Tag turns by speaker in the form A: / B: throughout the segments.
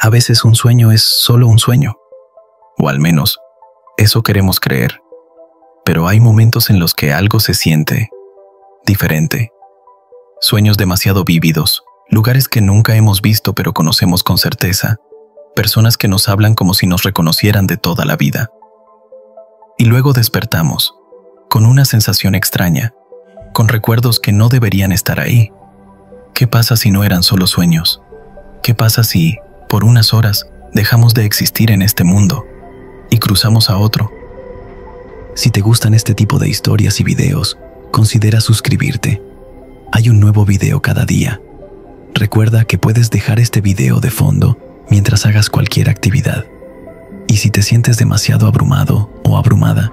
A: A veces un sueño es solo un sueño, o al menos eso queremos creer, pero hay momentos en los que algo se siente diferente. Sueños demasiado vívidos, lugares que nunca hemos visto pero conocemos con certeza, personas que nos hablan como si nos reconocieran de toda la vida. Y luego despertamos, con una sensación extraña, con recuerdos que no deberían estar ahí. ¿Qué pasa si no eran solo sueños? ¿Qué pasa si, por unas horas, dejamos de existir en este mundo y cruzamos a otro? Si te gustan este tipo de historias y videos, considera suscribirte. Hay un nuevo video cada día. Recuerda que puedes dejar este video de fondo mientras hagas cualquier actividad. Y si te sientes demasiado abrumado o abrumada,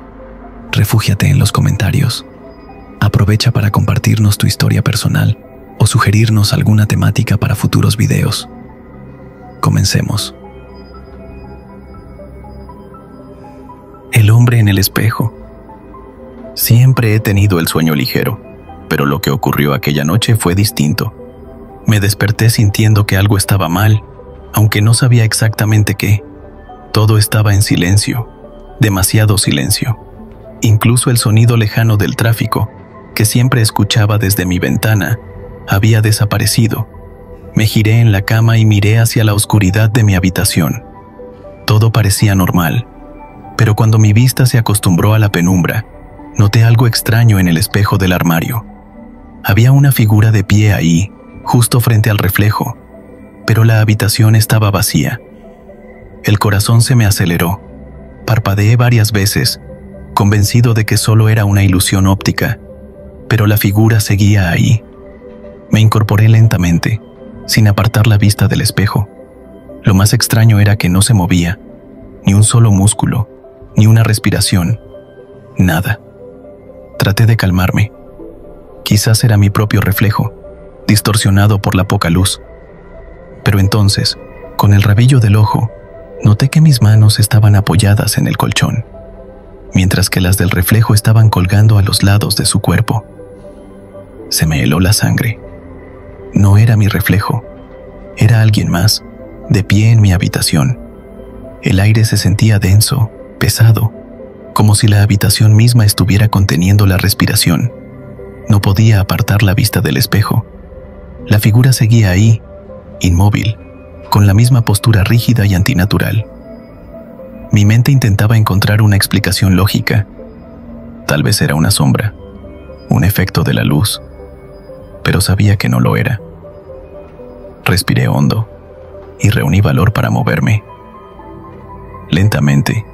A: refúgiate en los comentarios. Aprovecha para compartirnos tu historia personal o sugerirnos alguna temática para futuros videos. Comencemos. El hombre en el espejo. Siempre he tenido el sueño ligero, pero lo que ocurrió aquella noche fue distinto. Me desperté sintiendo que algo estaba mal, aunque no sabía exactamente qué. Todo estaba en silencio, demasiado silencio. Incluso el sonido lejano del tráfico, que siempre escuchaba desde mi ventana, había desaparecido. Me giré en la cama y miré hacia la oscuridad de mi habitación. Todo parecía normal, pero cuando mi vista se acostumbró a la penumbra, noté algo extraño en el espejo del armario. Había una figura de pie ahí, justo frente al reflejo, pero la habitación estaba vacía. El corazón se me aceleró. Parpadeé varias veces, convencido de que solo era una ilusión óptica, pero la figura seguía ahí. Me incorporé lentamente, sin apartar la vista del espejo. Lo más extraño era que no se movía, ni un solo músculo, ni una respiración, nada. Traté de calmarme. Quizás era mi propio reflejo, distorsionado por la poca luz. Pero entonces, con el rabillo del ojo, noté que mis manos estaban apoyadas en el colchón, mientras que las del reflejo estaban colgando a los lados de su cuerpo. Se me heló la sangre. No era mi reflejo, era alguien más, de pie en mi habitación. El aire se sentía denso, pesado, como si la habitación misma estuviera conteniendo la respiración. No podía apartar la vista del espejo. La figura seguía ahí, inmóvil, con la misma postura rígida y antinatural. Mi mente intentaba encontrar una explicación lógica. Tal vez era una sombra, un efecto de la luz, pero sabía que no lo era. Respiré hondo y reuní valor para moverme. Lentamente,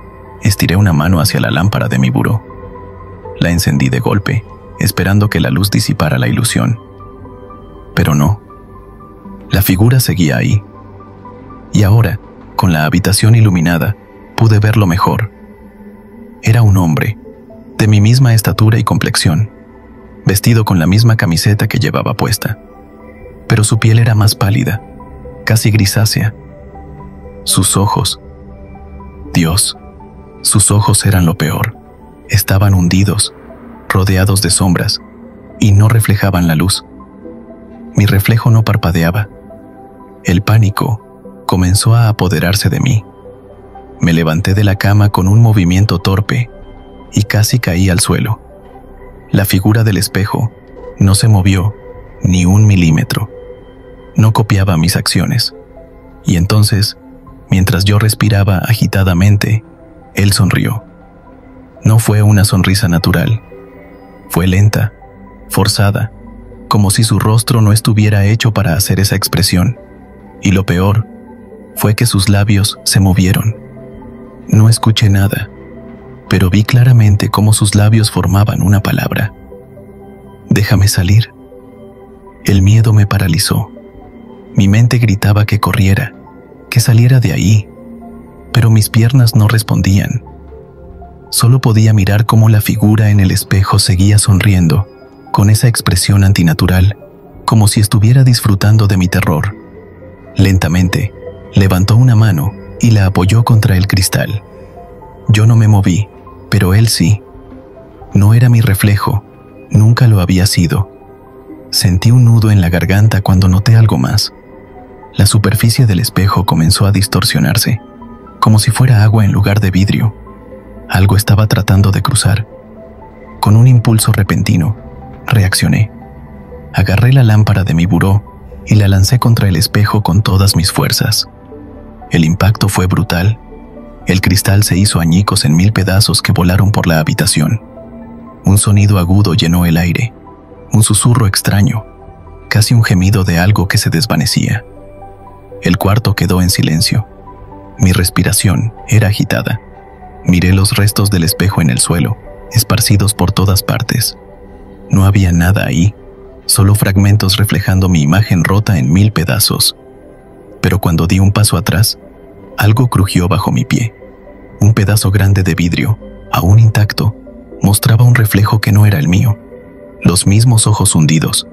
A: estiré una mano hacia la lámpara de mi buró. La encendí de golpe, esperando que la luz disipara la ilusión. Pero no. La figura seguía ahí. Y ahora, con la habitación iluminada, pude verlo mejor. Era un hombre, de mi misma estatura y complexión, vestido con la misma camiseta que llevaba puesta. Pero su piel era más pálida, casi grisácea. Sus ojos. Dios, sus ojos eran lo peor. Estaban hundidos, rodeados de sombras, y no reflejaban la luz. Mi reflejo no parpadeaba. El pánico comenzó a apoderarse de mí. Me levanté de la cama con un movimiento torpe y casi caí al suelo. La figura del espejo no se movió ni un milímetro. No copiaba mis acciones. Y entonces, mientras yo respiraba agitadamente, él sonrió. No fue una sonrisa natural. Fue lenta, forzada, como si su rostro no estuviera hecho para hacer esa expresión. Y lo peor fue que sus labios se movieron. No escuché nada, pero vi claramente cómo sus labios formaban una palabra. Déjame salir. El miedo me paralizó. Mi mente gritaba que corriera, que saliera de ahí, pero mis piernas no respondían. Solo podía mirar cómo la figura en el espejo seguía sonriendo, con esa expresión antinatural, como si estuviera disfrutando de mi terror. Lentamente, levantó una mano y la apoyó contra el cristal. Yo no me moví, pero él sí. No era mi reflejo, nunca lo había sido. Sentí un nudo en la garganta cuando noté algo más. La superficie del espejo comenzó a distorsionarse, como si fuera agua en lugar de vidrio. Algo estaba tratando de cruzar. Con un impulso repentino, reaccioné. Agarré la lámpara de mi buró y la lancé contra el espejo con todas mis fuerzas. El impacto fue brutal. El cristal se hizo añicos en 1000 pedazos que volaron por la habitación. Un sonido agudo llenó el aire, un susurro extraño, casi un gemido de algo que se desvanecía. El cuarto quedó en silencio. Mi respiración era agitada. Miré los restos del espejo en el suelo, esparcidos por todas partes. No había nada ahí, solo fragmentos reflejando mi imagen rota en 1000 pedazos. Pero cuando di un paso atrás, algo crujió bajo mi pie. Un pedazo grande de vidrio, aún intacto, mostraba un reflejo que no era el mío. Los mismos ojos hundidos,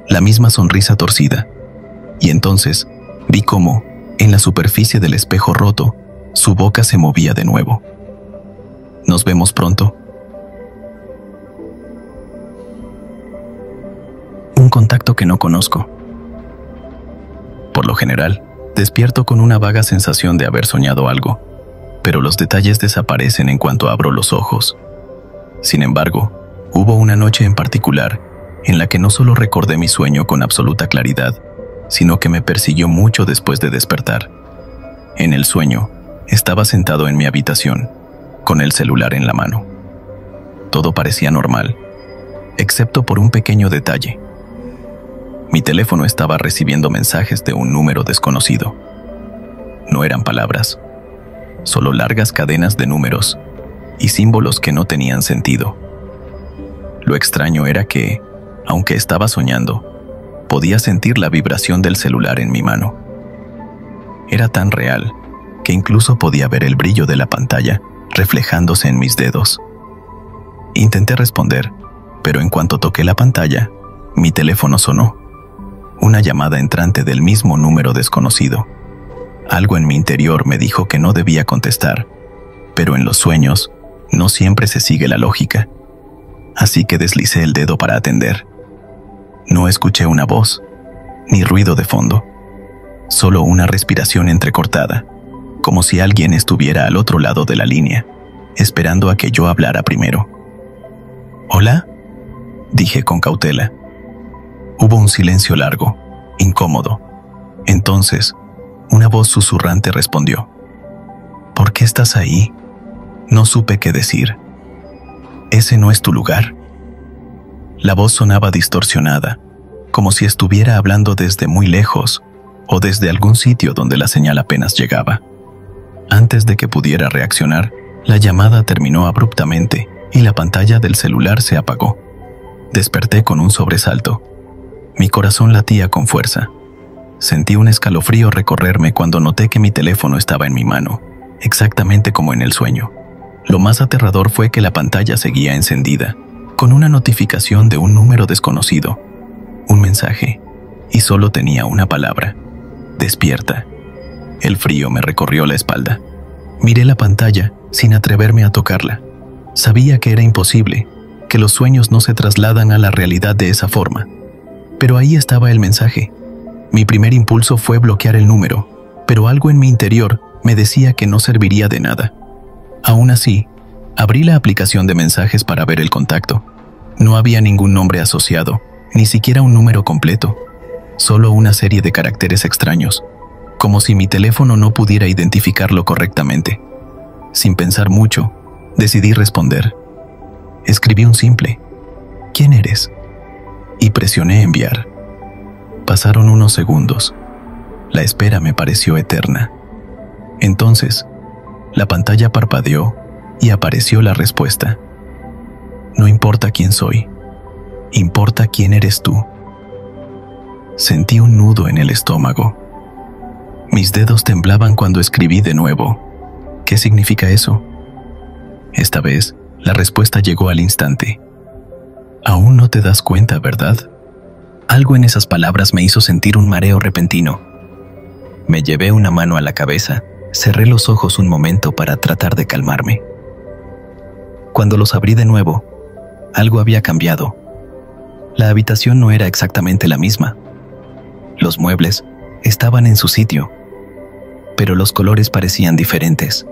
A: la misma sonrisa torcida. Y entonces vi cómo, en la superficie del espejo roto, su boca se movía de nuevo. Nos vemos pronto. Un contacto que no conozco. Por lo general, despierto con una vaga sensación de haber soñado algo, pero los detalles desaparecen en cuanto abro los ojos. Sin embargo, hubo una noche en particular en la que no solo recordé mi sueño con absoluta claridad, sino que me persiguió mucho después de despertar. En el sueño, estaba sentado en mi habitación, con el celular en la mano. Todo parecía normal, excepto por un pequeño detalle. Mi teléfono estaba recibiendo mensajes de un número desconocido. No eran palabras, solo largas cadenas de números y símbolos que no tenían sentido. Lo extraño era que, aunque estaba soñando, podía sentir la vibración del celular en mi mano. Era tan real que incluso podía ver el brillo de la pantalla reflejándose en mis dedos. Intenté responder, pero en cuanto toqué la pantalla, mi teléfono sonó. Una llamada entrante del mismo número desconocido. Algo en mi interior me dijo que no debía contestar, pero en los sueños no siempre se sigue la lógica. Así que deslicé el dedo para atender. No escuché una voz, ni ruido de fondo, solo una respiración entrecortada, como si alguien estuviera al otro lado de la línea, esperando a que yo hablara primero. ¿Hola?, dije con cautela. Hubo un silencio largo, incómodo. Entonces, una voz susurrante respondió. ¿Por qué estás ahí? No supe qué decir. ¿Ese no es tu lugar? La voz sonaba distorsionada, como si estuviera hablando desde muy lejos o desde algún sitio donde la señal apenas llegaba. Antes de que pudiera reaccionar, la llamada terminó abruptamente y la pantalla del celular se apagó. Desperté con un sobresalto. Mi corazón latía con fuerza. Sentí un escalofrío recorrerme cuando noté que mi teléfono estaba en mi mano, exactamente como en el sueño. Lo más aterrador fue que la pantalla seguía encendida, con una notificación de un número desconocido, un mensaje, y solo tenía una palabra: despierta. El frío me recorrió la espalda. Miré la pantalla sin atreverme a tocarla. Sabía que era imposible, que los sueños no se trasladan a la realidad de esa forma. Pero ahí estaba el mensaje. Mi primer impulso fue bloquear el número, pero algo en mi interior me decía que no serviría de nada. Aún así, abrí la aplicación de mensajes para ver el contacto. No había ningún nombre asociado, ni siquiera un número completo, solo una serie de caracteres extraños, como si mi teléfono no pudiera identificarlo correctamente. Sin pensar mucho, decidí responder. Escribí un simple: ¿quién eres?, y presioné enviar. Pasaron unos segundos. La espera me pareció eterna. Entonces, la pantalla parpadeó y apareció la respuesta. No importa quién soy, importa quién eres tú. Sentí un nudo en el estómago. Mis dedos temblaban cuando escribí de nuevo. ¿Qué significa eso? Esta vez, la respuesta llegó al instante. Aún no te das cuenta, ¿verdad? Algo en esas palabras me hizo sentir un mareo repentino. Me llevé una mano a la cabeza, cerré los ojos un momento para tratar de calmarme. Cuando los abrí de nuevo, algo había cambiado. La habitación no era exactamente la misma. Los muebles estaban en su sitio, pero los colores parecían diferentes.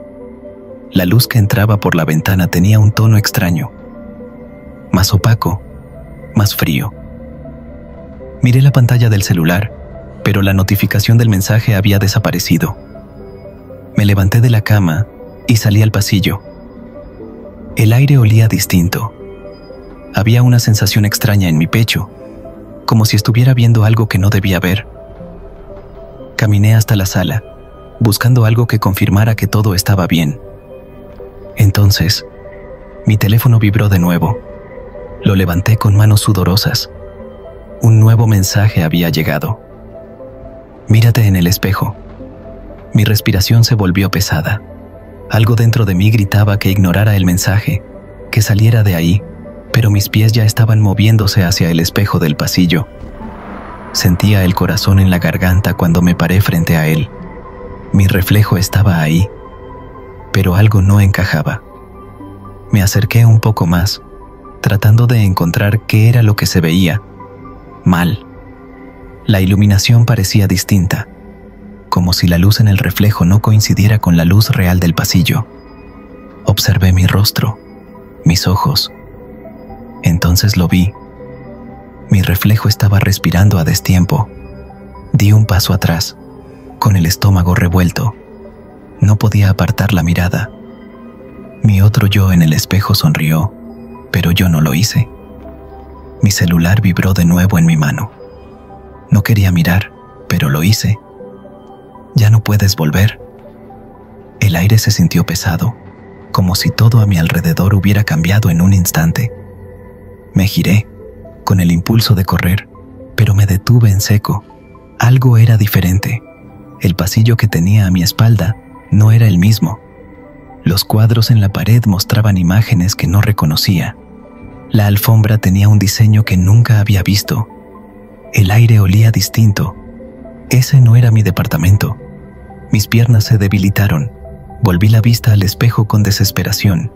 A: La luz que entraba por la ventana tenía un tono extraño, más opaco, más frío. Miré la pantalla del celular, pero la notificación del mensaje había desaparecido. Me levanté de la cama y salí al pasillo. El aire olía distinto. Había una sensación extraña en mi pecho, como si estuviera viendo algo que no debía ver. Caminé hasta la sala, buscando algo que confirmara que todo estaba bien. Entonces, mi teléfono vibró de nuevo. Lo levanté con manos sudorosas. Un nuevo mensaje había llegado. Mírate en el espejo. Mi respiración se volvió pesada. Algo dentro de mí gritaba que ignorara el mensaje, que saliera de ahí, pero mis pies ya estaban moviéndose hacia el espejo del pasillo. Sentía el corazón en la garganta cuando me paré frente a él. Mi reflejo estaba ahí, pero algo no encajaba. Me acerqué un poco más, tratando de encontrar qué era lo que se veía mal. La iluminación parecía distinta, como si la luz en el reflejo no coincidiera con la luz real del pasillo. Observé mi rostro, mis ojos. Entonces lo vi. Mi reflejo estaba respirando a destiempo. Di un paso atrás, con el estómago revuelto. No podía apartar la mirada. Mi otro yo en el espejo sonrió, pero yo no lo hice. Mi celular vibró de nuevo en mi mano. No quería mirar, pero lo hice. Ya no puedes volver. El aire se sintió pesado, como si todo a mi alrededor hubiera cambiado en un instante. Me giré, con el impulso de correr, pero me detuve en seco. Algo era diferente. El pasillo que tenía a mi espalda no era el mismo. Los cuadros en la pared mostraban imágenes que no reconocía. La alfombra tenía un diseño que nunca había visto. El aire olía distinto. Ese no era mi departamento. Mis piernas se debilitaron. Volví la vista al espejo con desesperación,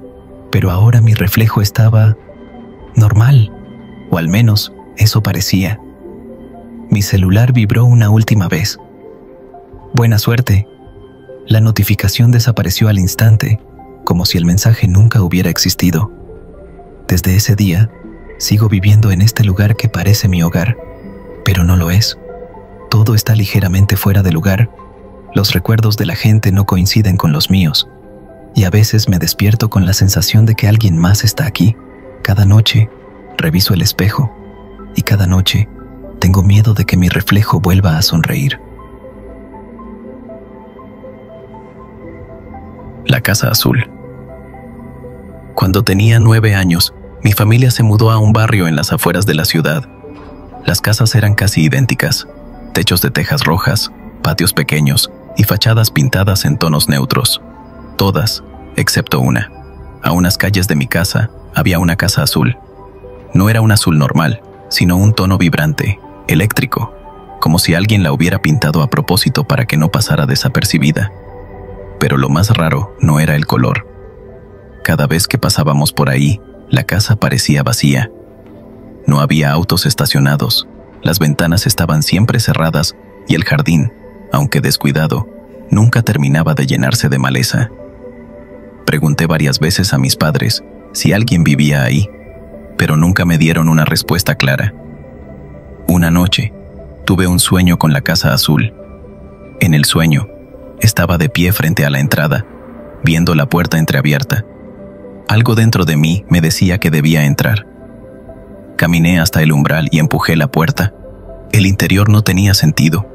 A: pero ahora mi reflejo estaba normal, o al menos eso parecía. Mi celular vibró una última vez. Buena suerte. La notificación desapareció al instante, como si el mensaje nunca hubiera existido. Desde ese día, sigo viviendo en este lugar que parece mi hogar, pero no lo es. Todo está ligeramente fuera de lugar. Los recuerdos de la gente no coinciden con los míos, y a veces me despierto con la sensación de que alguien más está aquí. Cada noche, reviso el espejo, y cada noche, tengo miedo de que mi reflejo vuelva a sonreír. La Casa Azul. Cuando tenía 9 años, mi familia se mudó a un barrio en las afueras de la ciudad. Las casas eran casi idénticas, techos de tejas rojas, patios pequeños y fachadas pintadas en tonos neutros. Todas, excepto una. A unas calles de mi casa había una casa azul. No era un azul normal, sino un tono vibrante, eléctrico, como si alguien la hubiera pintado a propósito para que no pasara desapercibida. Pero lo más raro no era el color. Cada vez que pasábamos por ahí, la casa parecía vacía. No había autos estacionados, las ventanas estaban siempre cerradas y el jardín, aunque descuidado, nunca terminaba de llenarse de maleza. Pregunté varias veces a mis padres si alguien vivía ahí, pero nunca me dieron una respuesta clara. Una noche, tuve un sueño con la Casa Azul. En el sueño, estaba de pie frente a la entrada, viendo la puerta entreabierta. Algo dentro de mí me decía que debía entrar. Caminé hasta el umbral y empujé la puerta. El interior no tenía sentido.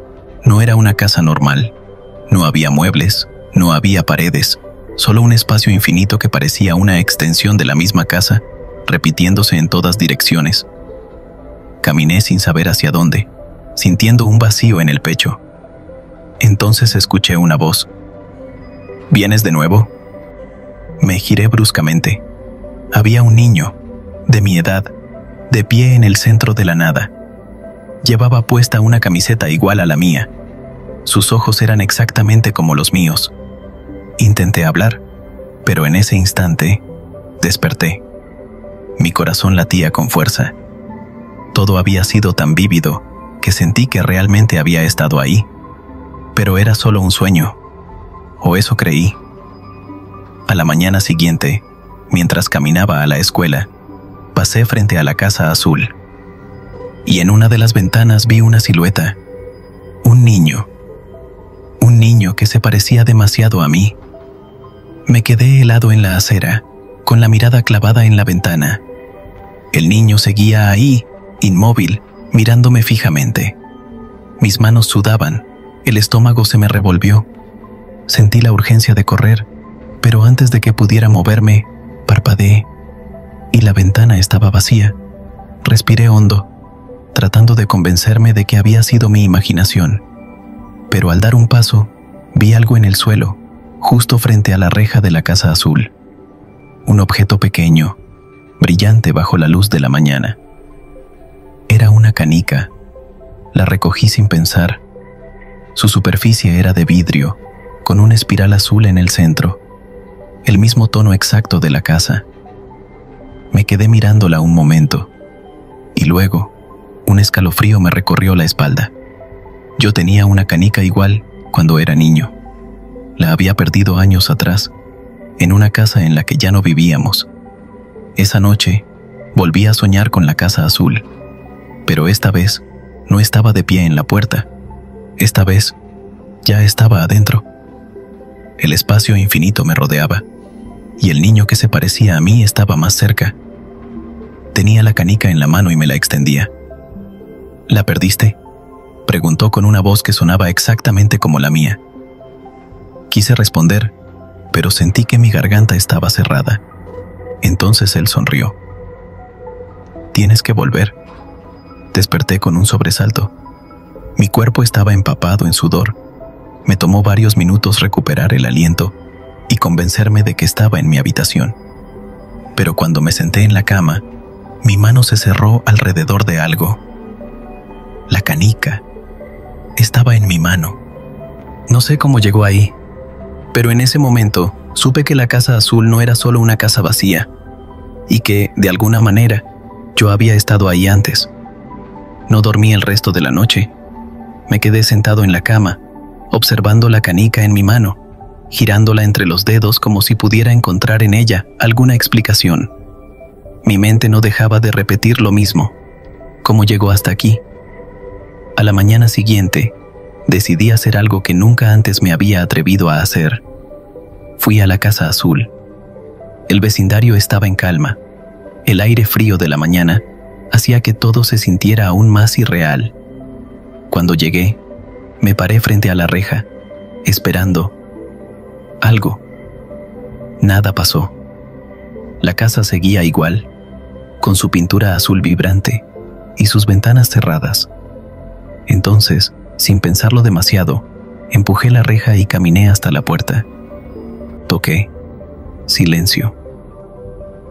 A: No era una casa normal. No había muebles, no había paredes, solo un espacio infinito que parecía una extensión de la misma casa, repitiéndose en todas direcciones. Caminé sin saber hacia dónde, sintiendo un vacío en el pecho. Entonces escuché una voz. ¿Vienes de nuevo? Me giré bruscamente. Había un niño, de mi edad, de pie en el centro de la nada. Llevaba puesta una camiseta igual a la mía. Sus ojos eran exactamente como los míos. Intenté hablar, pero en ese instante, desperté. Mi corazón latía con fuerza. Todo había sido tan vívido que sentí que realmente había estado ahí, Pero era solo un sueño, o eso creí. A la mañana siguiente, mientras caminaba a la escuela, pasé frente a la casa azul, y en una de las ventanas vi una silueta, un niño que se parecía demasiado a mí. Me quedé helado en la acera, con la mirada clavada en la ventana. El niño seguía ahí, inmóvil, mirándome fijamente. Mis manos sudaban, el estómago se me revolvió. Sentí la urgencia de correr, pero antes de que pudiera moverme, parpadeé, y la ventana estaba vacía. Respiré hondo, tratando de convencerme de que había sido mi imaginación. Pero al dar un paso, vi algo en el suelo, justo frente a la reja de la casa azul. Un objeto pequeño, brillante bajo la luz de la mañana. Era una canica. La recogí sin pensar. Su superficie era de vidrio, con una espiral azul en el centro, el mismo tono exacto de la casa. Me quedé mirándola un momento, y luego, un escalofrío me recorrió la espalda. Yo tenía una canica igual cuando era niño. La había perdido años atrás, en una casa en la que ya no vivíamos. Esa noche, volví a soñar con la casa azul, pero esta vez no estaba de pie en la puerta. Esta vez, ya estaba adentro. El espacio infinito me rodeaba, y el niño que se parecía a mí estaba más cerca. Tenía la canica en la mano y me la extendía. ¿La perdiste?, preguntó con una voz que sonaba exactamente como la mía. Quise responder, pero sentí que mi garganta estaba cerrada. Entonces él sonrió. «Tienes que volver». Desperté con un sobresalto. Mi cuerpo estaba empapado en sudor. Me tomó varios minutos recuperar el aliento y convencerme de que estaba en mi habitación. Pero cuando me senté en la cama, mi mano se cerró alrededor de algo. La canica estaba en mi mano. No sé cómo llegó ahí, pero en ese momento supe que la casa azul no era solo una casa vacía, y que, de alguna manera, yo había estado ahí antes. No dormí el resto de la noche. Me quedé sentado en la cama, observando la canica en mi mano, girándola entre los dedos como si pudiera encontrar en ella alguna explicación. Mi mente no dejaba de repetir lo mismo. ¿Cómo llegó hasta aquí? A la mañana siguiente, decidí hacer algo que nunca antes me había atrevido a hacer. Fui a la casa azul. El vecindario estaba en calma. El aire frío de la mañana hacía que todo se sintiera aún más irreal. Cuando llegué, me paré frente a la reja, esperando algo. Nada pasó. La casa seguía igual, con su pintura azul vibrante y sus ventanas cerradas. Entonces, sin pensarlo demasiado, empujé la reja y caminé hasta la puerta. Toqué. Silencio.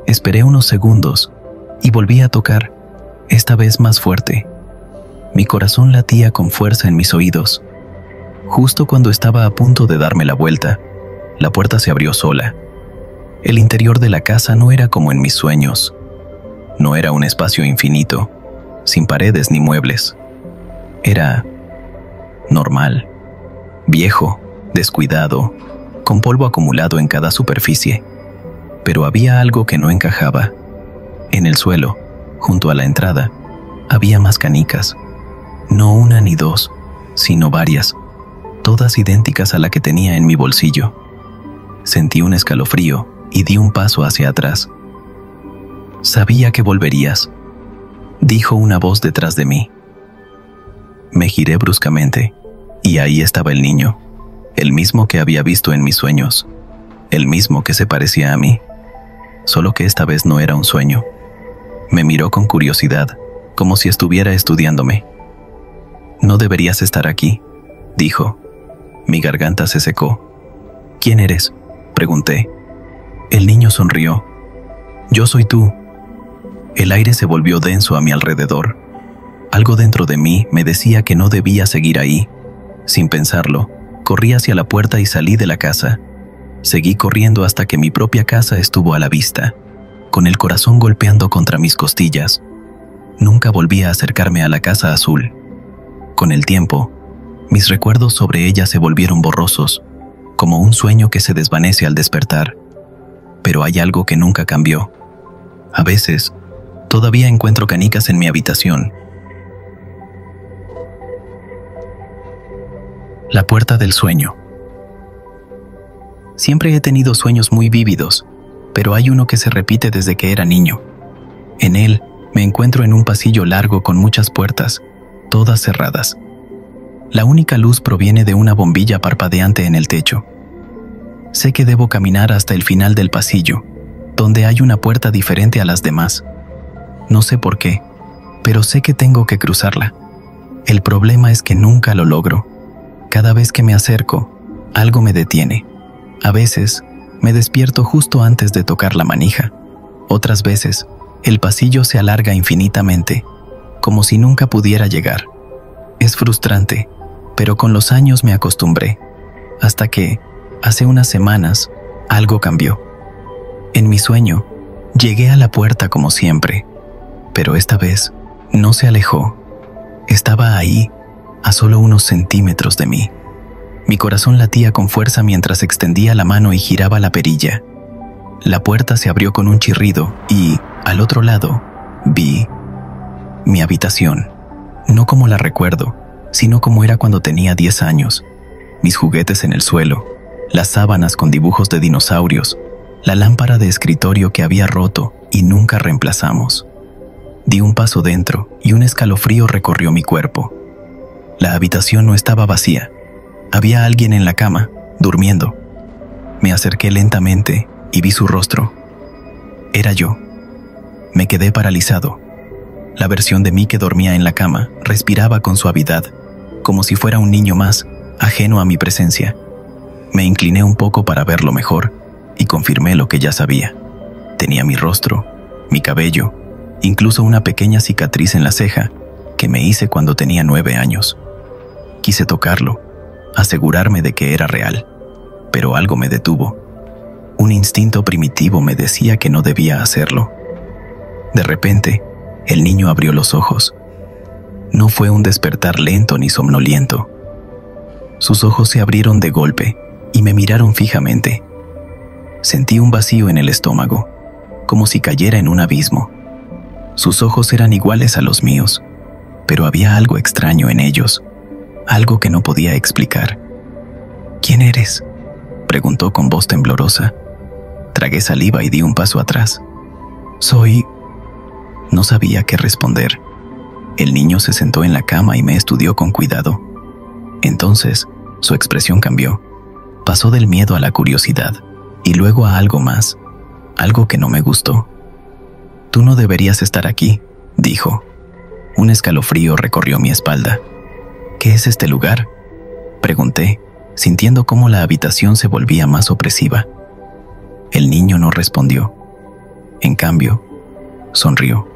A: Esperé unos segundos y volví a tocar, esta vez más fuerte. Mi corazón latía con fuerza en mis oídos. Justo cuando estaba a punto de darme la vuelta, la puerta se abrió sola. El interior de la casa no era como en mis sueños. No era un espacio infinito, sin paredes ni muebles. Era normal, viejo, descuidado, con polvo acumulado en cada superficie. Pero había algo que no encajaba. En el suelo, junto a la entrada, había más canicas. No una ni dos, sino varias, todas idénticas a la que tenía en mi bolsillo. Sentí un escalofrío y di un paso hacia atrás. «Sabía que volverías», dijo una voz detrás de mí. Me giré bruscamente, y ahí estaba el niño, el mismo que había visto en mis sueños, el mismo que se parecía a mí, solo que esta vez no era un sueño. Me miró con curiosidad, como si estuviera estudiándome. «No deberías estar aquí», dijo. Mi garganta se secó. «¿Quién eres?», pregunté. El niño sonrió. «Yo soy tú». El aire se volvió denso a mi alrededor. Algo dentro de mí me decía que no debía seguir ahí. Sin pensarlo, corrí hacia la puerta y salí de la casa. Seguí corriendo hasta que mi propia casa estuvo a la vista, con el corazón golpeando contra mis costillas. Nunca volví a acercarme a la casa azul. Con el tiempo, Mis recuerdos sobre ella se volvieron borrosos, como un sueño que se desvanece al despertar. Pero hay algo que nunca cambió. A veces, todavía encuentro canicas en mi habitación. La puerta del sueño. Siempre he tenido sueños muy vívidos, pero hay uno que se repite desde que era niño. En él, me encuentro en un pasillo largo con muchas puertas, todas cerradas. La única luz proviene de una bombilla parpadeante en el techo. Sé que debo caminar hasta el final del pasillo, donde hay una puerta diferente a las demás. No sé por qué, pero sé que tengo que cruzarla. El problema es que nunca lo logro. Cada vez que me acerco, algo me detiene. A veces, me despierto justo antes de tocar la manija. Otras veces, el pasillo se alarga infinitamente, como si nunca pudiera llegar. Es frustrante, pero con los años me acostumbré, hasta que, hace unas semanas, algo cambió. En mi sueño, llegué a la puerta como siempre, pero esta vez no se alejó. Estaba ahí, a solo unos centímetros de mí. Mi corazón latía con fuerza mientras extendía la mano y giraba la perilla. La puerta se abrió con un chirrido y, al otro lado, vi mi habitación. No como la recuerdo, sino como era cuando tenía 10 años. Mis juguetes en el suelo, las sábanas con dibujos de dinosaurios, la lámpara de escritorio que había roto y nunca reemplazamos. Di un paso dentro y un escalofrío recorrió mi cuerpo. La habitación no estaba vacía. Había alguien en la cama, durmiendo. Me acerqué lentamente y vi su rostro. Era yo. Me quedé paralizado. La versión de mí que dormía en la cama respiraba con suavidad, como si fuera un niño más, ajeno a mi presencia. Me incliné un poco para verlo mejor y confirmé lo que ya sabía. Tenía mi rostro, mi cabello, incluso una pequeña cicatriz en la ceja que me hice cuando tenía 9 años. Quise tocarlo, asegurarme de que era real, pero algo me detuvo. Un instinto primitivo me decía que no debía hacerlo. De repente, el niño abrió los ojos. No fue un despertar lento ni somnoliento. Sus ojos se abrieron de golpe y me miraron fijamente. Sentí un vacío en el estómago, como si cayera en un abismo. Sus ojos eran iguales a los míos, pero había algo extraño en ellos, algo que no podía explicar. ¿Quién eres?, preguntó con voz temblorosa. Tragué saliva y di un paso atrás. Soy... No sabía qué responder. El niño se sentó en la cama y me estudió con cuidado. Entonces, su expresión cambió. Pasó del miedo a la curiosidad, y luego a algo más, algo que no me gustó. «Tú no deberías estar aquí», dijo. Un escalofrío recorrió mi espalda. «¿Qué es este lugar?», pregunté, sintiendo cómo la habitación se volvía más opresiva. El niño no respondió. En cambio, sonrió.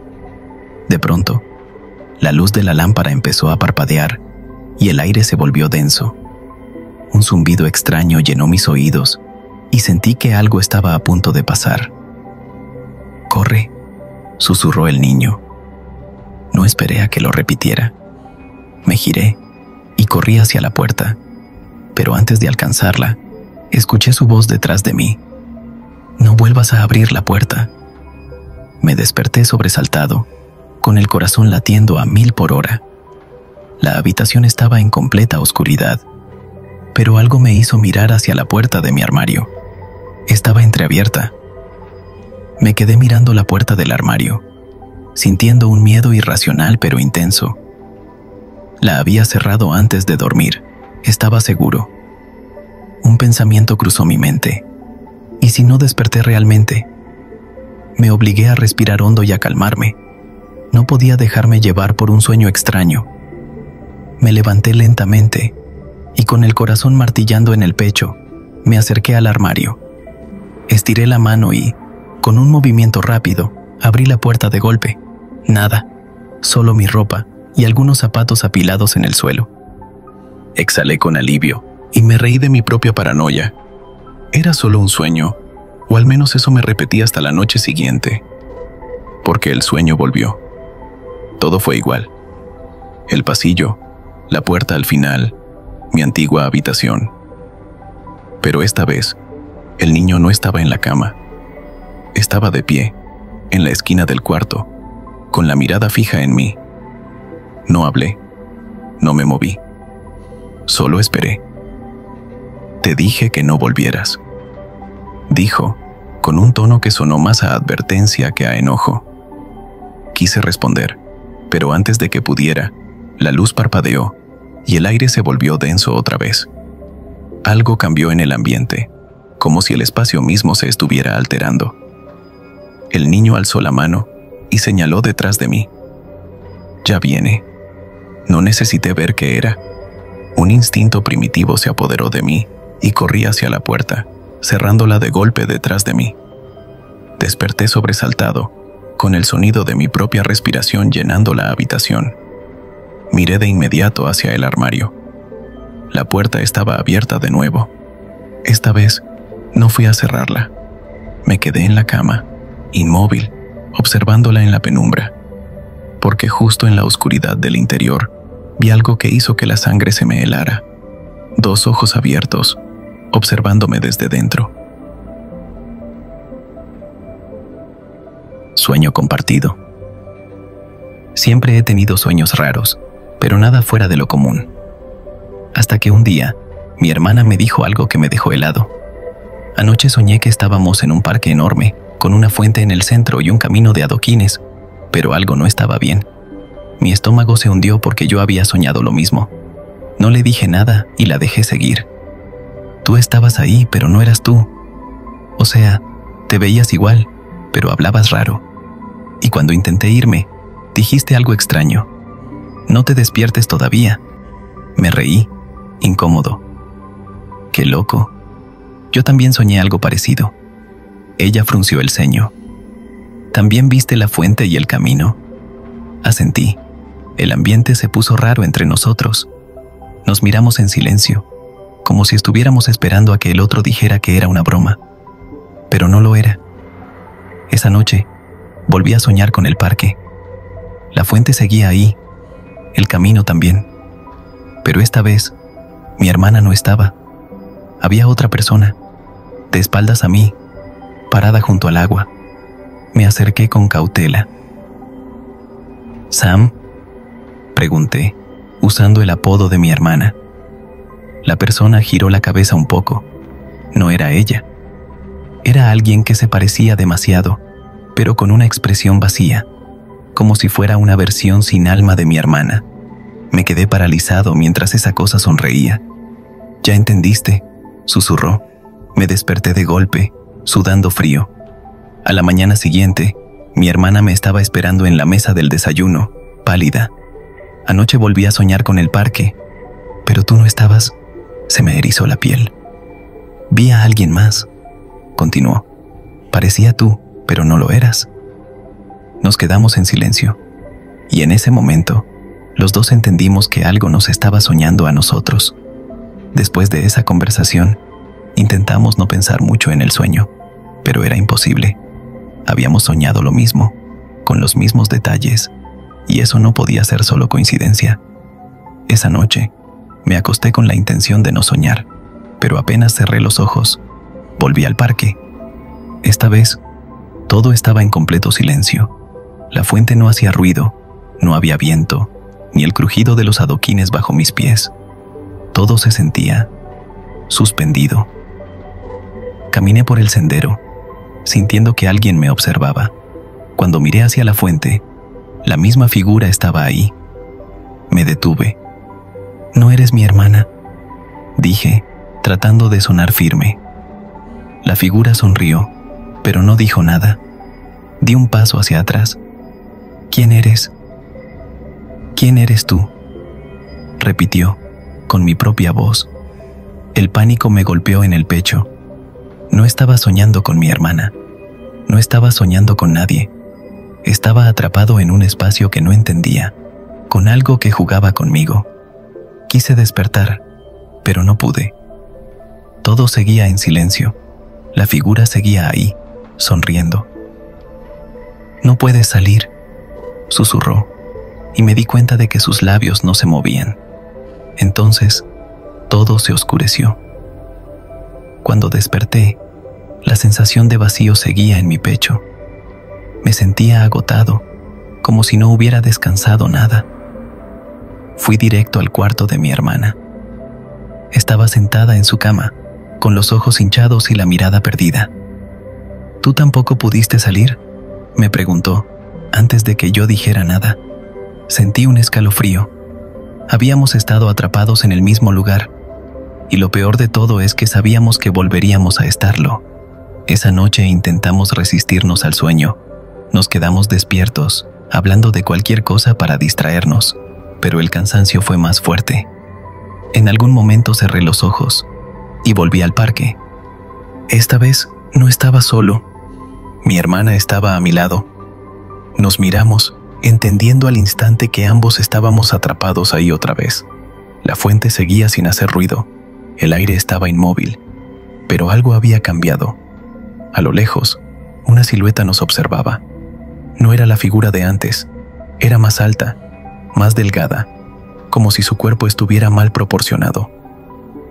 A: De pronto, la luz de la lámpara empezó a parpadear y el aire se volvió denso. Un zumbido extraño llenó mis oídos y sentí que algo estaba a punto de pasar. «Corre», susurró el niño. No esperé a que lo repitiera. Me giré y corrí hacia la puerta, pero antes de alcanzarla, escuché su voz detrás de mí. «No vuelvas a abrir la puerta». Me desperté sobresaltado, con el corazón latiendo a 1000 por hora. La habitación estaba en completa oscuridad, pero algo me hizo mirar hacia la puerta de mi armario. Estaba entreabierta. Me quedé mirando la puerta del armario, sintiendo un miedo irracional pero intenso. La había cerrado antes de dormir, estaba seguro. Un pensamiento cruzó mi mente. ¿Y si no desperté realmente? Me obligué a respirar hondo y a calmarme. No podía dejarme llevar por un sueño extraño. Me levanté lentamente y con el corazón martillando en el pecho, me acerqué al armario. Estiré la mano y, con un movimiento rápido, abrí la puerta de golpe. Nada, solo mi ropa y algunos zapatos apilados en el suelo. Exhalé con alivio y me reí de mi propia paranoia. Era solo un sueño, o al menos eso me repetí hasta la noche siguiente, porque el sueño volvió. Todo fue igual. El pasillo, la puerta al final, mi antigua habitación. Pero esta vez, el niño no estaba en la cama. Estaba de pie, en la esquina del cuarto, con la mirada fija en mí. No hablé, no me moví, solo esperé. Te dije que no volvieras, dijo, con un tono que sonó más a advertencia que a enojo. Quise responder, pero antes de que pudiera, la luz parpadeó y el aire se volvió denso otra vez. Algo cambió en el ambiente, como si el espacio mismo se estuviera alterando. El niño alzó la mano y señaló detrás de mí. Ya viene. No necesité ver qué era. Un instinto primitivo se apoderó de mí y corrí hacia la puerta, cerrándola de golpe detrás de mí. Desperté sobresaltado, con el sonido de mi propia respiración llenando la habitación. Miré de inmediato hacia el armario. La puerta estaba abierta de nuevo. Esta vez, no fui a cerrarla. Me quedé en la cama, inmóvil, observándola en la penumbra, porque justo en la oscuridad del interior vi algo que hizo que la sangre se me helara. 2 ojos abiertos, observándome desde dentro. Sueño compartido. Siempre he tenido sueños raros, pero nada fuera de lo común. Hasta que un día, mi hermana me dijo algo que me dejó helado. Anoche soñé que estábamos en un parque enorme, con una fuente en el centro y un camino de adoquines, pero algo no estaba bien. Mi estómago se hundió porque yo había soñado lo mismo. No le dije nada y la dejé seguir. Tú estabas ahí, pero no eras tú. O sea, te veías igual, pero hablabas raro. Y cuando intenté irme, dijiste algo extraño. No te despiertes todavía. Me reí, incómodo. Qué loco. Yo también soñé algo parecido. Ella frunció el ceño. ¿También viste la fuente y el camino? Asentí. El ambiente se puso raro entre nosotros. Nos miramos en silencio, como si estuviéramos esperando a que el otro dijera que era una broma. Pero no lo era. Esa noche, volví a soñar con el parque. La fuente seguía ahí, el camino también. Pero esta vez, mi hermana no estaba. Había otra persona, de espaldas a mí, parada junto al agua. Me acerqué con cautela. ¿Sam?, pregunté, usando el apodo de mi hermana. La persona giró la cabeza un poco. No era ella. Era alguien que se parecía demasiado, pero con una expresión vacía, como si fuera una versión sin alma de mi hermana. Me quedé paralizado mientras esa cosa sonreía. «¿Ya entendiste?», susurró. Me desperté de golpe, sudando frío. A la mañana siguiente, mi hermana me estaba esperando en la mesa del desayuno, pálida. Anoche volví a soñar con el parque, pero tú no estabas. Se me erizó la piel. Vi a alguien más, continuó. Parecía tú, pero no lo eras. Nos quedamos en silencio, y en ese momento, los dos entendimos que algo nos estaba soñando a nosotros. Después de esa conversación, intentamos no pensar mucho en el sueño, pero era imposible. Habíamos soñado lo mismo, con los mismos detalles, y eso no podía ser solo coincidencia. Esa noche, me acosté con la intención de no soñar, pero apenas cerré los ojos, volví al parque. Esta vez, todo estaba en completo silencio. La fuente no hacía ruido, no había viento, ni el crujido de los adoquines bajo mis pies. Todo se sentía suspendido. Caminé por el sendero, sintiendo que alguien me observaba. Cuando miré hacia la fuente, la misma figura estaba ahí. Me detuve. «No eres mi hermana», dije, tratando de sonar firme. La figura sonrió, pero no dijo nada. Di un paso hacia atrás. «¿Quién eres?» «¿Quién eres tú?», repitió, con mi propia voz. El pánico me golpeó en el pecho. No estaba soñando con mi hermana. No estaba soñando con nadie. Estaba atrapado en un espacio que no entendía, con algo que jugaba conmigo. Quise despertar, pero no pude. Todo seguía en silencio. La figura seguía ahí, sonriendo. «No puedes salir», susurró, y me di cuenta de que sus labios no se movían. Entonces, todo se oscureció. Cuando desperté, la sensación de vacío seguía en mi pecho. Me sentía agotado, como si no hubiera descansado nada. Fui directo al cuarto de mi hermana. Estaba sentada en su cama, con los ojos hinchados y la mirada perdida. ¿Tú tampoco pudiste salir?, me preguntó, antes de que yo dijera nada. Sentí un escalofrío. Habíamos estado atrapados en el mismo lugar, y lo peor de todo es que sabíamos que volveríamos a estarlo. Esa noche intentamos resistirnos al sueño. Nos quedamos despiertos, hablando de cualquier cosa para distraernos, pero el cansancio fue más fuerte. En algún momento cerré los ojos y volví al parque. Esta vez no estaba solo. Mi hermana estaba a mi lado. Nos miramos, entendiendo al instante que ambos estábamos atrapados ahí otra vez. La fuente seguía sin hacer ruido. El aire estaba inmóvil, pero algo había cambiado. A lo lejos, una silueta nos observaba. No era la figura de antes. Era más alta, más delgada, como si su cuerpo estuviera mal proporcionado.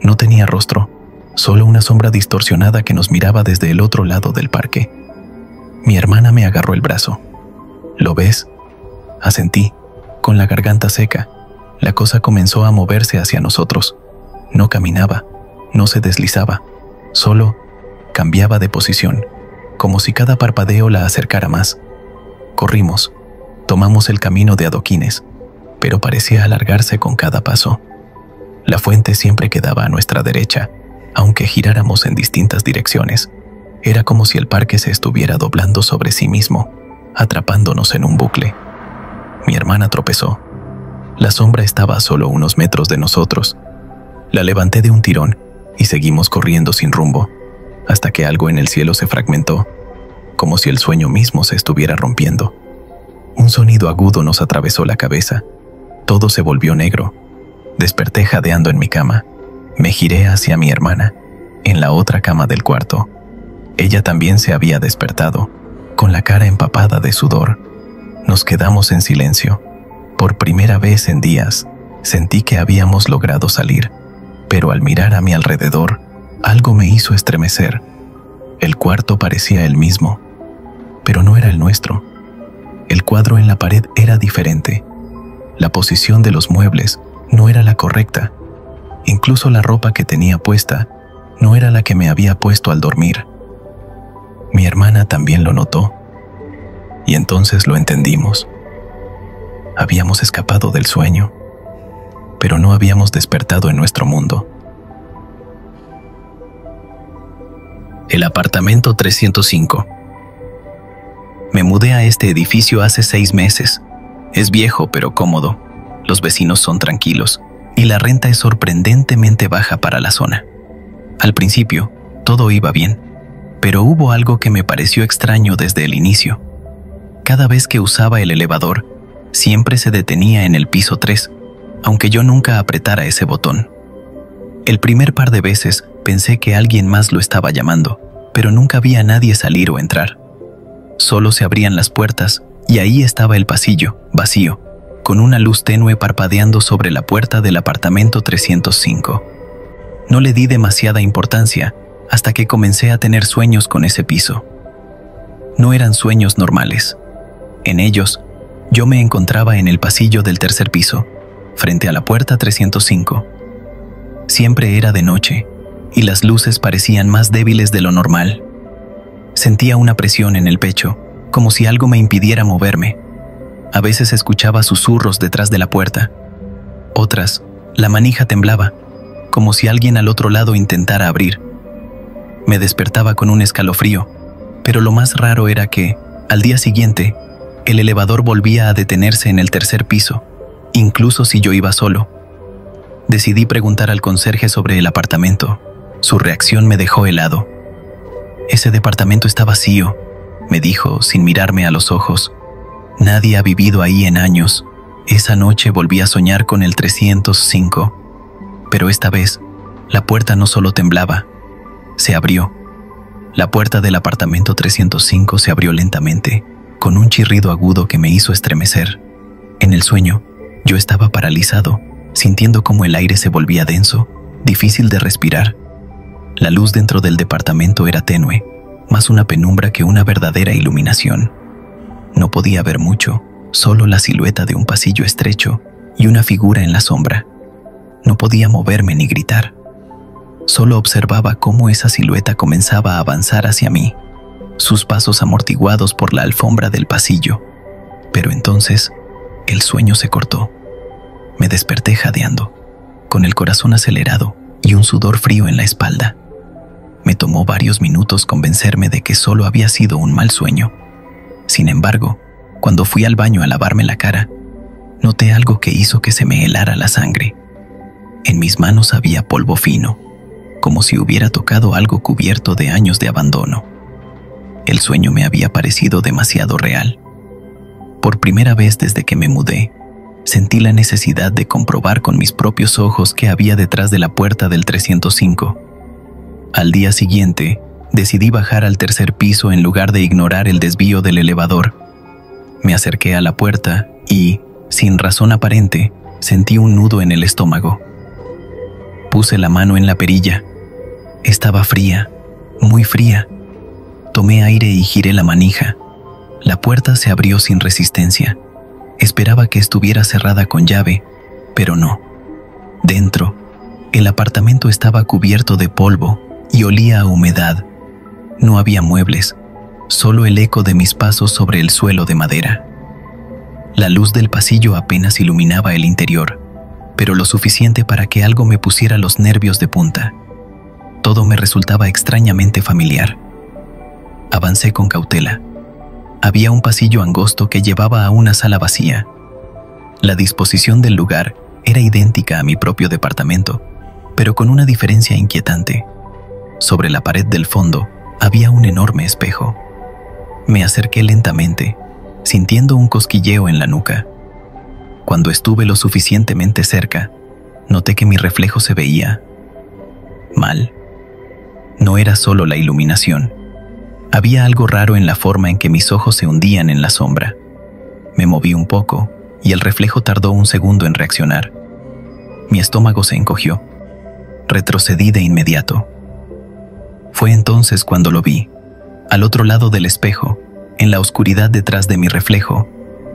A: No tenía rostro, solo una sombra distorsionada que nos miraba desde el otro lado del parque. Mi hermana me agarró el brazo. ¿Lo ves?, asentí, con la garganta seca. La cosa comenzó a moverse hacia nosotros. No caminaba, no se deslizaba, solo cambiaba de posición, como si cada parpadeo la acercara más. Corrimos, tomamos el camino de adoquines, pero parecía alargarse con cada paso. La fuente siempre quedaba a nuestra derecha, aunque giráramos en distintas direcciones. Era como si el parque se estuviera doblando sobre sí mismo, atrapándonos en un bucle. Mi hermana tropezó. La sombra estaba a solo unos metros de nosotros. La levanté de un tirón y seguimos corriendo sin rumbo, hasta que algo en el cielo se fragmentó, como si el sueño mismo se estuviera rompiendo. Un sonido agudo nos atravesó la cabeza. Todo se volvió negro. Desperté jadeando en mi cama. Me giré hacia mi hermana, en la otra cama del cuarto. Ella también se había despertado, con la cara empapada de sudor. Nos quedamos en silencio. Por primera vez en días, sentí que habíamos logrado salir, pero al mirar a mi alrededor, algo me hizo estremecer. El cuarto parecía el mismo, pero no era el nuestro. El cuadro en la pared era diferente. La posición de los muebles no era la correcta. Incluso la ropa que tenía puesta no era la que me había puesto al dormir. Mi hermana también lo notó, y entonces lo entendimos. Habíamos escapado del sueño, pero no habíamos despertado en nuestro mundo. El apartamento 305. Me mudé a este edificio hace 6 meses. Es viejo pero cómodo. Los vecinos son tranquilos y la renta es sorprendentemente baja para la zona. Al principio, todo iba bien, pero hubo algo que me pareció extraño desde el inicio. Cada vez que usaba el elevador, siempre se detenía en el piso 3, aunque yo nunca apretara ese botón. El primer par de veces pensé que alguien más lo estaba llamando, pero nunca vi a nadie salir o entrar. Solo se abrían las puertas y ahí estaba el pasillo, vacío, con una luz tenue parpadeando sobre la puerta del apartamento 305. No le di demasiada importancia hasta que comencé a tener sueños con ese piso. No eran sueños normales. En ellos, yo me encontraba en el pasillo del tercer piso, frente a la puerta 305. Siempre era de noche, y las luces parecían más débiles de lo normal. Sentía una presión en el pecho, como si algo me impidiera moverme. A veces escuchaba susurros detrás de la puerta. Otras, la manija temblaba, como si alguien al otro lado intentara abrir. Me despertaba con un escalofrío, pero lo más raro era que, al día siguiente, el elevador volvía a detenerse en el tercer piso, incluso si yo iba solo. Decidí preguntar al conserje sobre el apartamento. Su reacción me dejó helado. «Ese departamento está vacío», me dijo sin mirarme a los ojos. «Nadie ha vivido ahí en años. Esa noche volví a soñar con el 305. Pero esta vez, la puerta no solo temblaba, se abrió. La puerta del apartamento 305 se abrió lentamente, con un chirrido agudo que me hizo estremecer. En el sueño, yo estaba paralizado, sintiendo cómo el aire se volvía denso, difícil de respirar. La luz dentro del departamento era tenue, más una penumbra que una verdadera iluminación. No podía ver mucho, solo la silueta de un pasillo estrecho y una figura en la sombra. No podía moverme ni gritar. Solo observaba cómo esa silueta comenzaba a avanzar hacia mí, sus pasos amortiguados por la alfombra del pasillo. Pero entonces, el sueño se cortó. Me desperté jadeando, con el corazón acelerado y un sudor frío en la espalda. Me tomó varios minutos convencerme de que solo había sido un mal sueño. Sin embargo, cuando fui al baño a lavarme la cara, noté algo que hizo que se me helara la sangre. En mis manos había polvo fino, como si hubiera tocado algo cubierto de años de abandono. El sueño me había parecido demasiado real. Por primera vez desde que me mudé, sentí la necesidad de comprobar con mis propios ojos qué había detrás de la puerta del 305. Al día siguiente, decidí bajar al tercer piso en lugar de ignorar el desvío del elevador. Me acerqué a la puerta y, sin razón aparente, sentí un nudo en el estómago. Puse la mano en la perilla. Estaba fría, muy fría. Tomé aire y giré la manija. La puerta se abrió sin resistencia. Esperaba que estuviera cerrada con llave, pero no. Dentro, el apartamento estaba cubierto de polvo y olía a humedad. No había muebles, solo el eco de mis pasos sobre el suelo de madera. La luz del pasillo apenas iluminaba el interior, pero lo suficiente para que algo me pusiera los nervios de punta. Todo me resultaba extrañamente familiar. Avancé con cautela. Había un pasillo angosto que llevaba a una sala vacía. La disposición del lugar era idéntica a mi propio departamento, pero con una diferencia inquietante. Sobre la pared del fondo había un enorme espejo. Me acerqué lentamente, sintiendo un cosquilleo en la nuca. Cuando estuve lo suficientemente cerca, noté que mi reflejo se veía mal. No era solo la iluminación. Había algo raro en la forma en que mis ojos se hundían en la sombra. Me moví un poco y el reflejo tardó un segundo en reaccionar. Mi estómago se encogió. Retrocedí de inmediato. Fue entonces cuando lo vi. Al otro lado del espejo, en la oscuridad detrás de mi reflejo,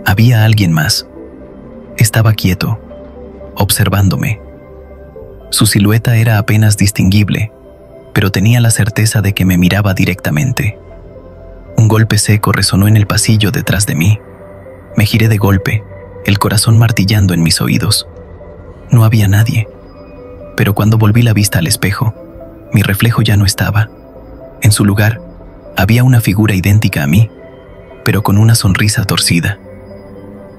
A: había alguien más. Estaba quieto, observándome. Su silueta era apenas distinguible, pero tenía la certeza de que me miraba directamente. Un golpe seco resonó en el pasillo detrás de mí. Me giré de golpe, el corazón martillando en mis oídos. No había nadie, pero cuando volví la vista al espejo, mi reflejo ya no estaba. En su lugar, había una figura idéntica a mí, pero con una sonrisa torcida.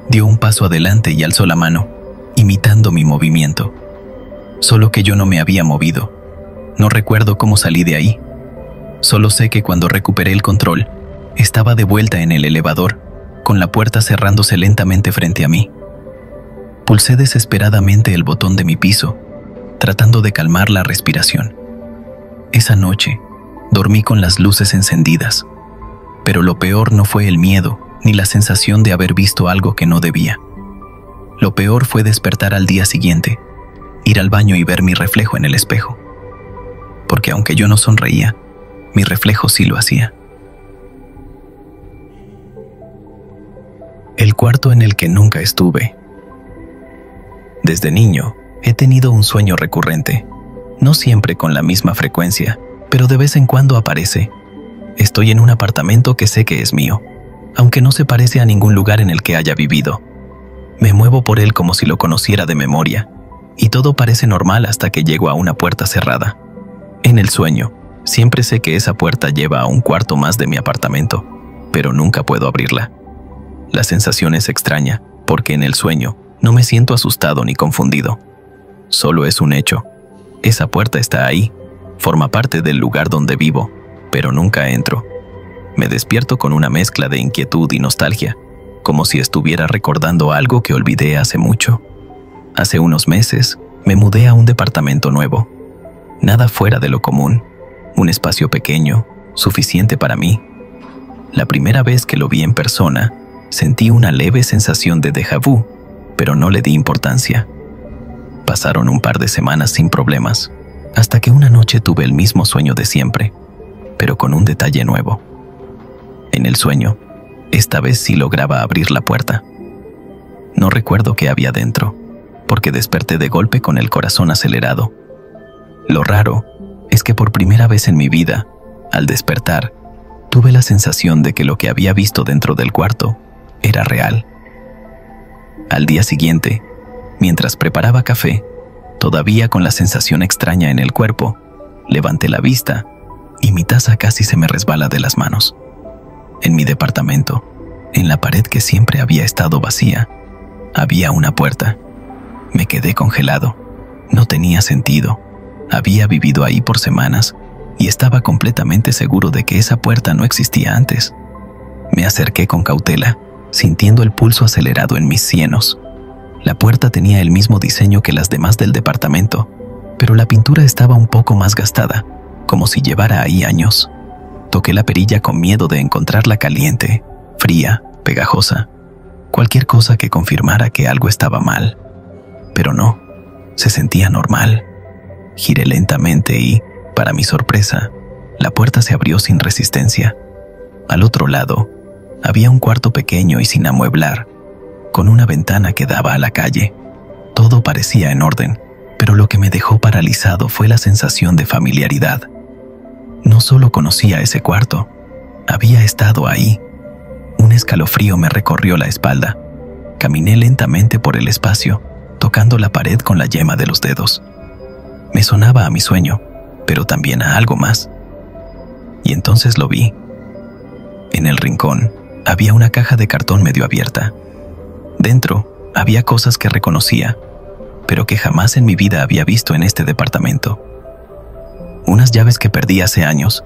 A: Dio un paso adelante y alzó la mano, imitando mi movimiento. Solo que yo no me había movido. No recuerdo cómo salí de ahí. Solo sé que cuando recuperé el control, estaba de vuelta en el elevador, con la puerta cerrándose lentamente frente a mí. Pulsé desesperadamente el botón de mi piso, tratando de calmar la respiración. Esa noche, dormí con las luces encendidas, pero lo peor no fue el miedo ni la sensación de haber visto algo que no debía. Lo peor fue despertar al día siguiente, ir al baño y ver mi reflejo en el espejo. Porque aunque yo no sonreía, mi reflejo sí lo hacía. El cuarto en el que nunca estuve. Desde niño, he tenido un sueño recurrente, no siempre con la misma frecuencia, pero de vez en cuando aparece. Estoy en un apartamento que sé que es mío, aunque no se parece a ningún lugar en el que haya vivido. Me muevo por él como si lo conociera de memoria, y todo parece normal hasta que llego a una puerta cerrada. En el sueño, siempre sé que esa puerta lleva a un cuarto más de mi apartamento, pero nunca puedo abrirla. La sensación es extraña, porque en el sueño no me siento asustado ni confundido. Solo es un hecho. Esa puerta está ahí, forma parte del lugar donde vivo, pero nunca entro. Me despierto con una mezcla de inquietud y nostalgia, como si estuviera recordando algo que olvidé hace mucho. Hace unos meses, me mudé a un departamento nuevo. Nada fuera de lo común, un espacio pequeño, suficiente para mí. La primera vez que lo vi en persona, sentí una leve sensación de déjà vu, pero no le di importancia. Pasaron un par de semanas sin problemas, hasta que una noche tuve el mismo sueño de siempre, pero con un detalle nuevo. En el sueño, esta vez sí lograba abrir la puerta. No recuerdo qué había dentro, porque desperté de golpe con el corazón acelerado. Lo raro es que por primera vez en mi vida, al despertar, tuve la sensación de que lo que había visto dentro del cuarto era real. Al día siguiente, mientras preparaba café, todavía con la sensación extraña en el cuerpo, levanté la vista y mi taza casi se me resbala de las manos. En mi departamento, en la pared que siempre había estado vacía, había una puerta. Me quedé congelado. No tenía sentido. Había vivido ahí por semanas y estaba completamente seguro de que esa puerta no existía antes. Me acerqué con cautela, sintiendo el pulso acelerado en mis sienos. La puerta tenía el mismo diseño que las demás del departamento, pero la pintura estaba un poco más gastada, como si llevara ahí años. Toqué la perilla con miedo de encontrarla caliente, fría, pegajosa, cualquier cosa que confirmara que algo estaba mal. Pero no, se sentía normal. Giré lentamente y, para mi sorpresa, la puerta se abrió sin resistencia. Al otro lado, había un cuarto pequeño y sin amueblar, con una ventana que daba a la calle. Todo parecía en orden, pero lo que me dejó paralizado fue la sensación de familiaridad. No solo conocía ese cuarto, había estado ahí. Un escalofrío me recorrió la espalda. Caminé lentamente por el espacio, tocando la pared con la yema de los dedos. Me sonaba a mi sueño, pero también a algo más. Y entonces lo vi. En el rincón había una caja de cartón medio abierta. Dentro había cosas que reconocía, pero que jamás en mi vida había visto en este departamento. Unas llaves que perdí hace años,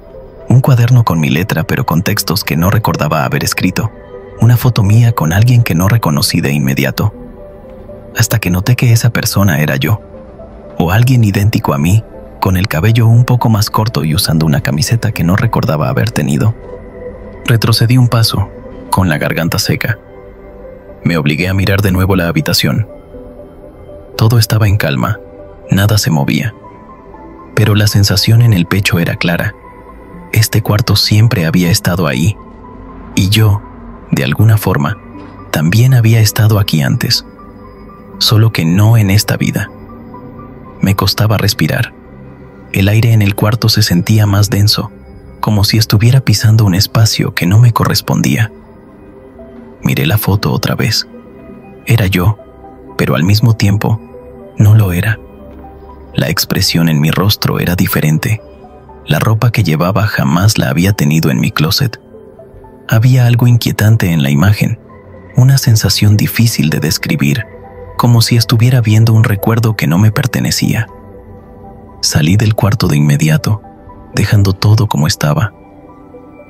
A: un cuaderno con mi letra pero con textos que no recordaba haber escrito, una foto mía con alguien que no reconocí de inmediato, hasta que noté que esa persona era yo, o alguien idéntico a mí, con el cabello un poco más corto y usando una camiseta que no recordaba haber tenido. Retrocedí un paso, con la garganta seca. Me obligué a mirar de nuevo la habitación. Todo estaba en calma, nada se movía. Pero la sensación en el pecho era clara. Este cuarto siempre había estado ahí. Y yo, de alguna forma, también había estado aquí antes. Solo que no en esta vida. Me costaba respirar. El aire en el cuarto se sentía más denso, como si estuviera pisando un espacio que no me correspondía. Miré la foto otra vez. Era yo, pero al mismo tiempo, no lo era. La expresión en mi rostro era diferente. La ropa que llevaba jamás la había tenido en mi closet. Había algo inquietante en la imagen, una sensación difícil de describir, como si estuviera viendo un recuerdo que no me pertenecía. Salí del cuarto de inmediato, dejando todo como estaba.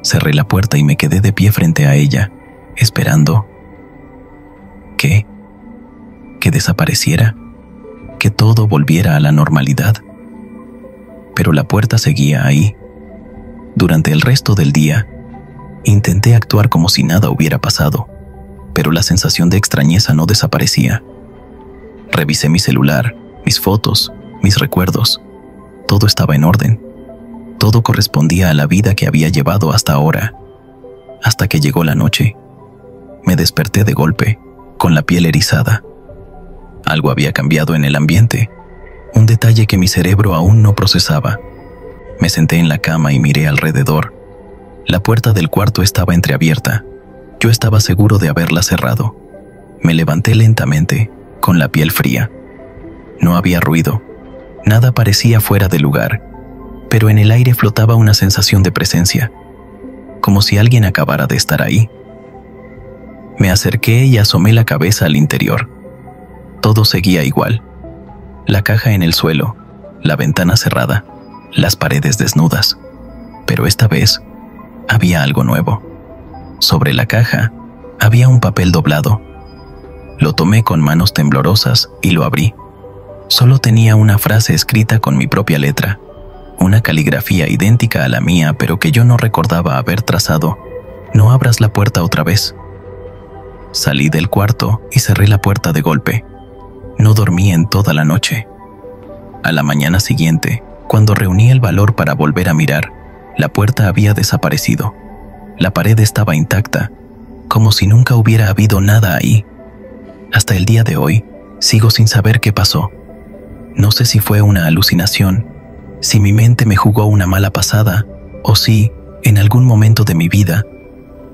A: Cerré la puerta y me quedé de pie frente a ella, esperando. ¿Qué? ¿Que desapareciera? ¿Que todo volviera a la normalidad? Pero la puerta seguía ahí. Durante el resto del día, intenté actuar como si nada hubiera pasado, pero la sensación de extrañeza no desaparecía. Revisé mi celular, mis fotos, mis recuerdos. Todo estaba en orden. Todo correspondía a la vida que había llevado hasta ahora. Hasta que llegó la noche. Me desperté de golpe, con la piel erizada. Algo había cambiado en el ambiente, un detalle que mi cerebro aún no procesaba. Me senté en la cama y miré alrededor. La puerta del cuarto estaba entreabierta. Yo estaba seguro de haberla cerrado. Me levanté lentamente, con la piel fría. No había ruido. Nada parecía fuera de lugar, pero en el aire flotaba una sensación de presencia, como si alguien acabara de estar ahí. Me acerqué y asomé la cabeza al interior. Todo seguía igual. La caja en el suelo, la ventana cerrada, las paredes desnudas. Pero esta vez había algo nuevo. Sobre la caja había un papel doblado. Lo tomé con manos temblorosas y lo abrí. Solo tenía una frase escrita con mi propia letra, una caligrafía idéntica a la mía, pero que yo no recordaba haber trazado. No abras la puerta otra vez. Salí del cuarto y cerré la puerta de golpe. No dormí en toda la noche. A la mañana siguiente, Cuando reuní el valor para volver a mirar, la puerta había desaparecido. La pared estaba intacta, como si nunca hubiera habido nada ahí. Hasta el día de hoy, sigo sin saber qué pasó. No sé si fue una alucinación, si mi mente me jugó una mala pasada, o si, en algún momento de mi vida,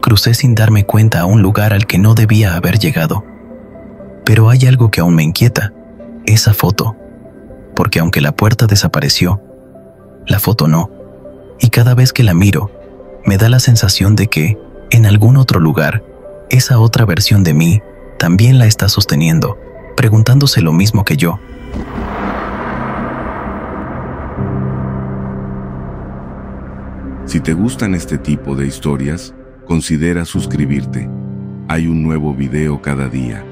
A: crucé sin darme cuenta a un lugar al que no debía haber llegado. Pero hay algo que aún me inquieta, esa foto, porque aunque la puerta desapareció, la foto no, y cada vez que la miro, me da la sensación de que, en algún otro lugar, esa otra versión de mí también la está sosteniendo, preguntándose lo mismo que yo.
B: Si te gustan este tipo de historias, considera suscribirte. Hay un nuevo video cada día.